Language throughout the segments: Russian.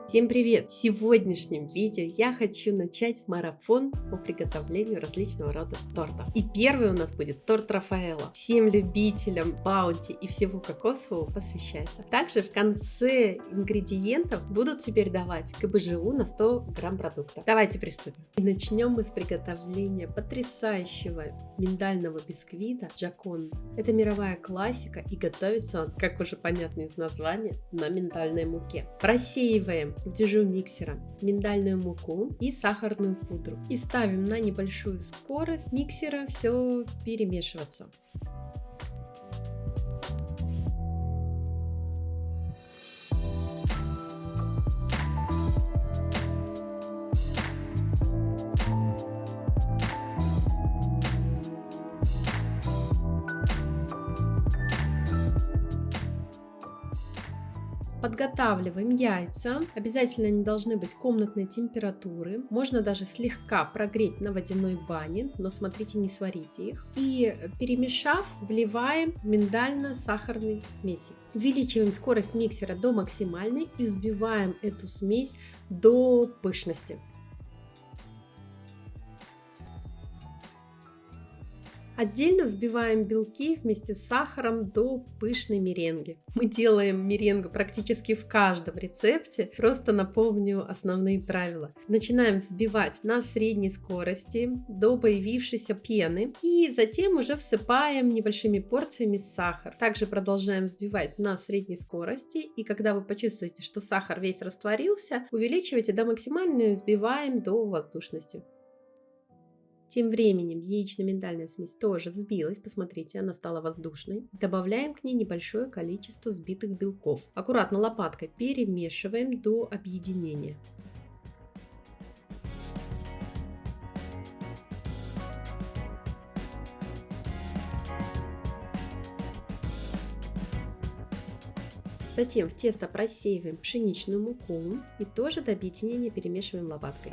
Всем привет! В сегодняшнем видео я хочу начать марафон по приготовлению различного рода тортов. И первый у нас будет торт Рафаэлло. Всем любителям баунти и всего кокосового посвящается. Также в конце ингредиентов будут теперь давать КБЖУ на 100 грамм продукта. Давайте приступим. И начнем мы с приготовления потрясающего миндального бисквита Джаконда. Это мировая классика, и готовится он, как уже понятно из названия, на миндальной муке. Просеиваем в дежу миксера миндальную муку и сахарную пудру и ставим на небольшую скорость миксера все перемешиваться. Подготавливаем яйца. Обязательно они должны быть комнатной температуры. Можно даже слегка прогреть на водяной бане, но смотрите, не сварите их. И перемешав, вливаем миндально-сахарные смеси. Увеличиваем скорость миксера до максимальной и взбиваем эту смесь до пышности. Отдельно взбиваем белки вместе с сахаром до пышной меренги. Мы делаем меренгу практически в каждом рецепте, просто напомню основные правила. Начинаем взбивать на средней скорости до появившейся пены и затем уже всыпаем небольшими порциями сахар. Также продолжаем взбивать на средней скорости, и когда вы почувствуете, что сахар весь растворился, увеличивайте до максимальной и взбиваем до воздушности. Тем временем яично-миндальная смесь тоже взбилась, посмотрите, она стала воздушной. Добавляем к ней небольшое количество взбитых белков. Аккуратно лопаткой перемешиваем до объединения. Затем в тесто просеиваем пшеничную муку и тоже до объединения перемешиваем лопаткой.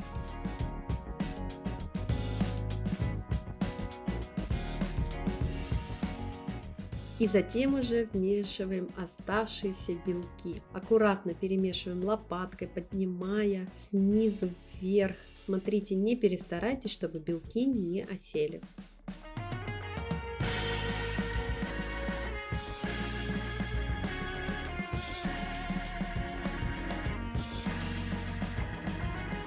И затем уже вмешиваем оставшиеся белки. Аккуратно перемешиваем лопаткой, поднимая снизу вверх. Смотрите, не перестарайтесь, чтобы белки не осели.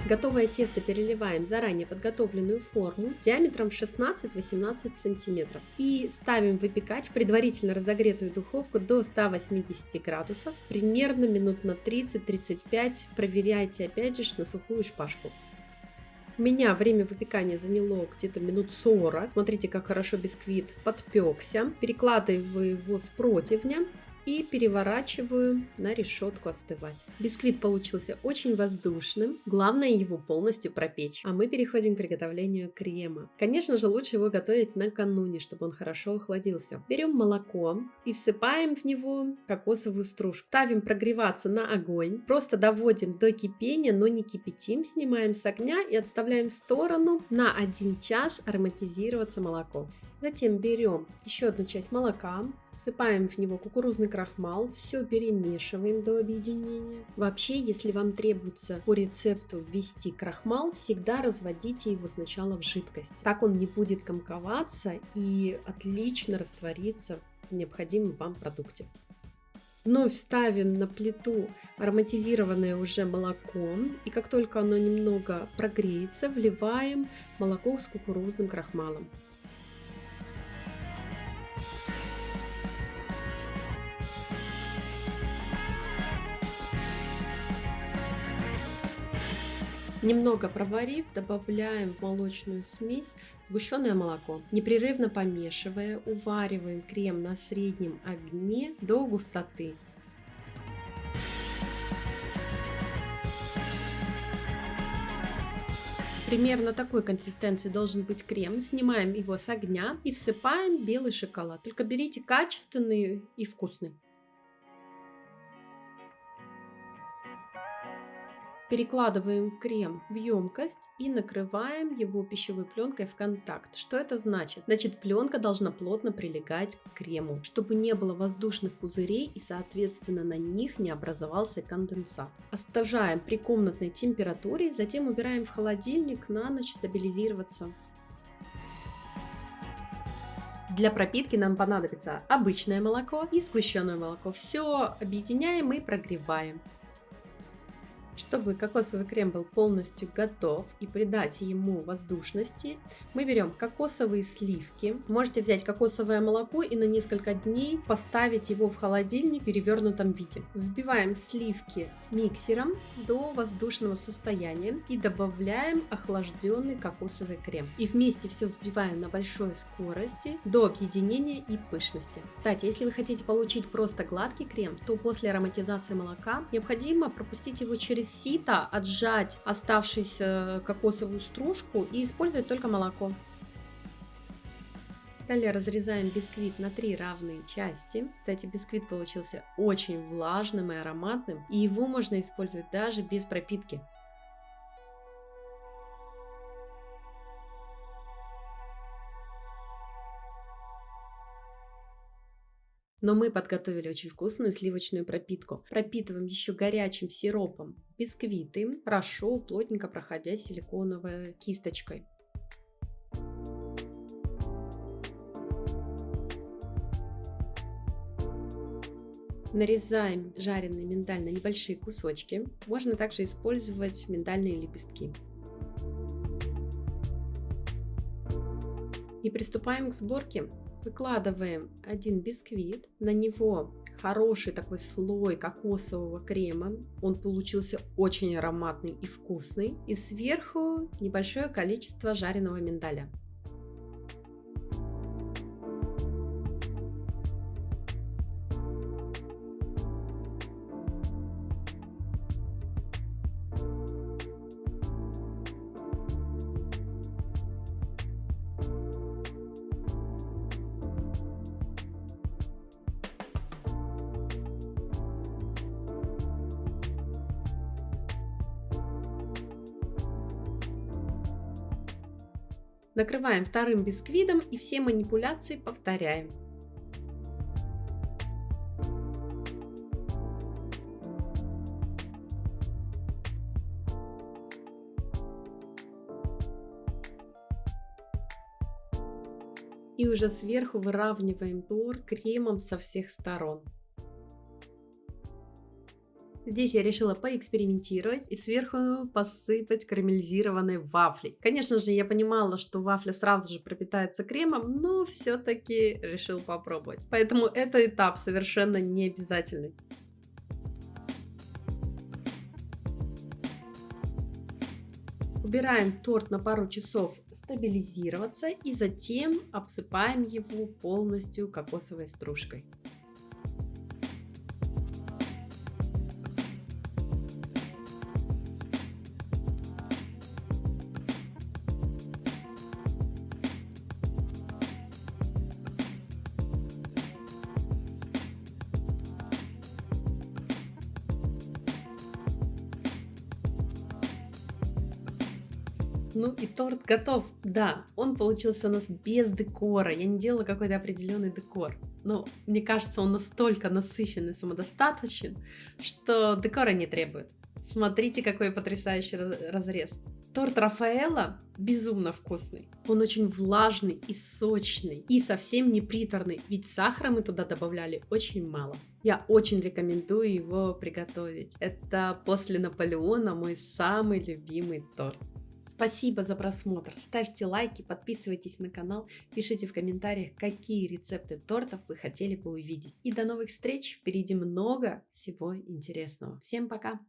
Готовое тесто переливаем в заранее подготовленную форму диаметром 16-18 см и ставим выпекать в предварительно разогретую духовку до 180 градусов примерно минут на 30-35. Проверяйте опять же на сухую шпажку. У меня время выпекания заняло где-то минут 40. Смотрите, как хорошо бисквит подпекся. Перекладываю его с противня и переворачиваю на решетку остывать. Бисквит получился очень воздушным, главное его полностью пропечь. А мы переходим к приготовлению крема. Конечно же, лучше его готовить накануне, чтобы он хорошо охладился. Берем молоко и всыпаем в него кокосовую стружку. Ставим прогреваться на огонь, просто доводим до кипения, но не кипятим, снимаем с огня и отставляем в сторону на 1 час ароматизироваться молоко. Затем берем еще одну часть молока, всыпаем в него кукурузный крахмал, все перемешиваем до объединения. Вообще, если вам требуется по рецепту ввести крахмал, всегда разводите его сначала в жидкость. Так он не будет комковаться и отлично растворится в необходимом вам продукте. Вновь ставим на плиту ароматизированное уже молоко, и как только оно немного прогреется, вливаем молоко с кукурузным крахмалом. Немного проварив, добавляем в молочную смесь сгущенное молоко. Непрерывно помешивая, увариваем крем на среднем огне до густоты. Примерно такой консистенции должен быть крем. Снимаем его с огня и всыпаем белый шоколад. Только берите качественный и вкусный. Перекладываем крем в емкость и накрываем его пищевой пленкой в контакт. Что это значит? Значит, пленка должна плотно прилегать к крему, чтобы не было воздушных пузырей и, соответственно, на них не образовался конденсат. Оставляем при комнатной температуре, затем убираем в холодильник на ночь стабилизироваться. Для пропитки нам понадобится обычное молоко и сгущенное молоко. Все объединяем и прогреваем. Чтобы кокосовый крем был полностью готов и придать ему воздушности, мы берем кокосовые сливки. Можете взять кокосовое молоко и на несколько дней поставить его в холодильник в перевернутом виде. Взбиваем сливки миксером до воздушного состояния и добавляем охлажденный кокосовый крем. И вместе все взбиваем на большой скорости до объединения и пышности. Кстати, если вы хотите получить просто гладкий крем, то после ароматизации молока необходимо пропустить его через сито, отжать оставшуюся кокосовую стружку и использовать только молоко. Далее разрезаем бисквит на 3 равные части. Кстати, бисквит получился очень влажным и ароматным, и его можно использовать даже без пропитки. Но мы подготовили очень вкусную сливочную пропитку. Пропитываем еще горячим сиропом бисквиты, хорошо, плотненько проходя силиконовой кисточкой. Нарезаем жареный миндаль на небольшие кусочки. Можно также использовать миндальные лепестки. И приступаем к сборке. Выкладываем один бисквит, на него хороший такой слой кокосового крема, он получился очень ароматный и вкусный, и сверху небольшое количество жареного миндаля. Накрываем вторым бисквитом и все манипуляции повторяем. И уже сверху выравниваем торт кремом со всех сторон. Здесь я решила поэкспериментировать и сверху посыпать карамелизированной вафлей. Конечно же, я понимала, что вафля сразу же пропитается кремом, но все-таки решил попробовать. Поэтому этот этап совершенно не обязательный. Убираем торт на пару часов стабилизироваться и затем обсыпаем его полностью кокосовой стружкой. Ну и торт готов. Да, он получился у нас без декора. Я не делала какой-то определенный декор. Но мне кажется, он настолько насыщенный, самодостаточен, что декора не требует. Смотрите, какой потрясающий разрез. Торт Рафаэлло безумно вкусный. Он очень влажный и сочный. И совсем не приторный, ведь сахара мы туда добавляли очень мало. Я очень рекомендую его приготовить. Это после Наполеона мой самый любимый торт. Спасибо за просмотр, ставьте лайки, подписывайтесь на канал, пишите в комментариях, какие рецепты тортов вы хотели бы увидеть. И до новых встреч, впереди много всего интересного. Всем пока!